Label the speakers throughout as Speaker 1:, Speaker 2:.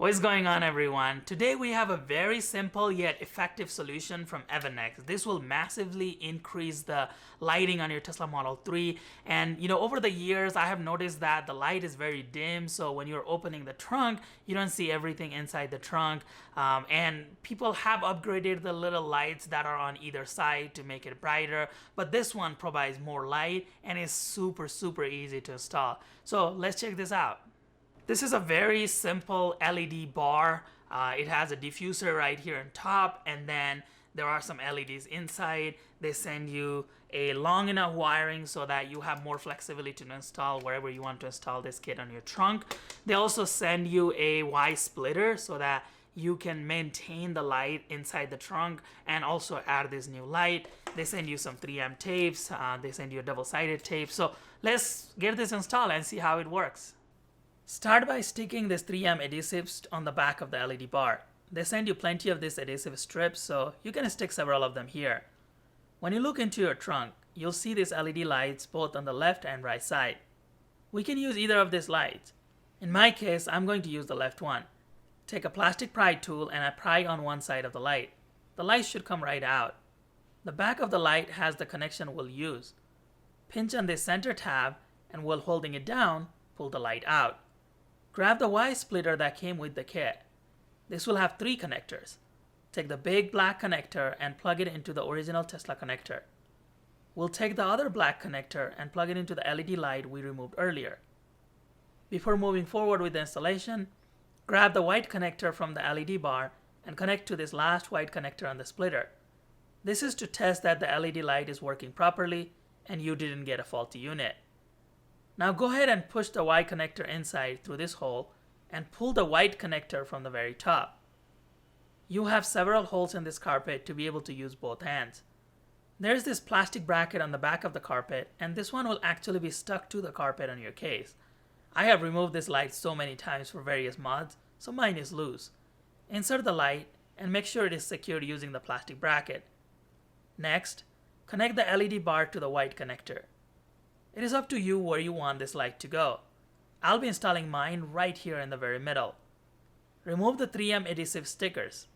Speaker 1: What's going on, everyone? Today we have a very simple yet effective solution from Evannex. This will massively increase the lighting on your Tesla Model 3. And over the years I have noticed that the light is very dim, so when you're opening the trunk you don't see everything inside the trunk. And people have upgraded the little lights that are on either side to make it brighter, but this one provides more light and is super easy to install. So let's check this out. This is a very simple LED bar. It has a diffuser right here on top, and then there are some LEDs inside. They send you a long enough wiring so that you have more flexibility to install wherever you want to install this kit on your trunk. They also send you a Y splitter so that you can maintain the light inside the trunk and also add this new light. They send you some 3M tapes. They send you a double-sided tape. So let's get this installed and see how it works. Start by sticking this 3M adhesives on the back of the LED bar. They send you plenty of these adhesive strips, so you can stick several of them here. When you look into your trunk, you'll see these LED lights both on the left and right side. We can use either of these lights. In my case, I'm going to use the left one. Take a plastic pry tool and I pry on one side of the light. The light should come right out. The back of the light has the connection we'll use. Pinch on this center tab, and while holding it down, pull the light out. Grab the Y splitter that came with the kit. This will have 3 connectors. Take the big black connector and plug it into the original Tesla connector. We'll take the other black connector and plug it into the LED light we removed earlier. Before moving forward with the installation, grab the white connector from the LED bar and connect to this last white connector on the splitter. This is to test that the LED light is working properly and you didn't get a faulty unit. Now go ahead and push the Y connector inside through this hole and pull the white connector from the very top. You have several holes in this carpet to be able to use both hands. There's this plastic bracket on the back of the carpet, and this one will actually be stuck to the carpet on your case. I have removed this light so many times for various mods, so mine is loose. Insert the light and make sure it is secured using the plastic bracket. Next, connect the LED bar to the white connector. It is up to you where you want this light to go. I'll be installing mine right here in the very middle. Remove the 3M adhesive stickers.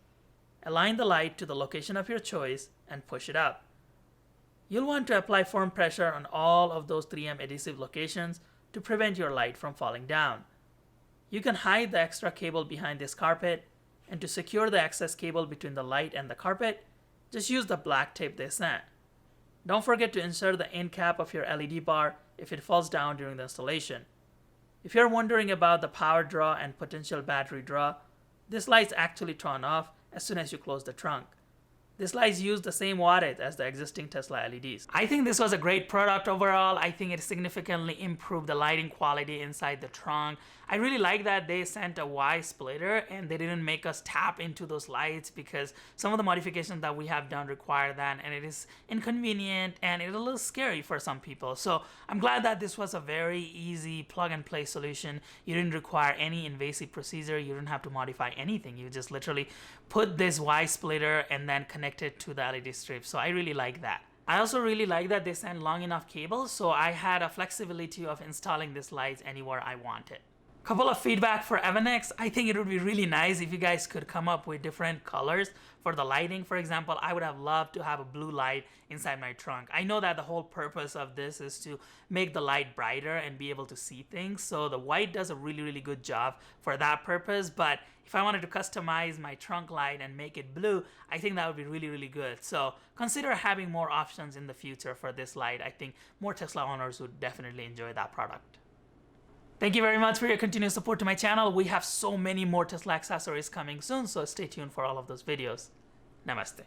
Speaker 1: Align the light to the location of your choice and push it up. You'll want to apply firm pressure on all of those 3M adhesive locations to prevent your light from falling down. You can hide the extra cable behind this carpet, and to secure the excess cable between the light and the carpet, just use the black tape they sent. Don't forget to insert the end cap of your LED bar if it falls down during the installation. If you're wondering about the power draw and potential battery draw, this light's actually turn off as soon as you close the trunk. This light uses the same wattage as the existing Tesla LEDs. I think this was a great product overall. I think it significantly improved the lighting quality inside the trunk. I really like that they sent a Y splitter and they didn't make us tap into those lights, because some of the modifications that we have done require that, and it is inconvenient and it's a little scary for some people. So I'm glad that this was a very easy plug and play solution. You didn't require any invasive procedure. You didn't have to modify anything. You just literally put this Y splitter and then connect it to the LED strip. So I really like that. I also really like that they sent long enough cables, so I had a flexibility of installing these lights anywhere I wanted. Couple of feedback for Evannex. I think it would be really nice if you guys could come up with different colors for the lighting. For example, I would have loved to have a blue light inside my trunk. I know that the whole purpose of this is to make the light brighter and be able to see things, so the white does a really good job for that purpose. But if I wanted to customize my trunk light and make it blue, I think that would be really good. So consider having more options in the future for this light. I think more Tesla owners would definitely enjoy that product. Thank you very much for your continued support to my channel. We have so many more Tesla accessories coming soon, so stay tuned for all of those videos. Namaste.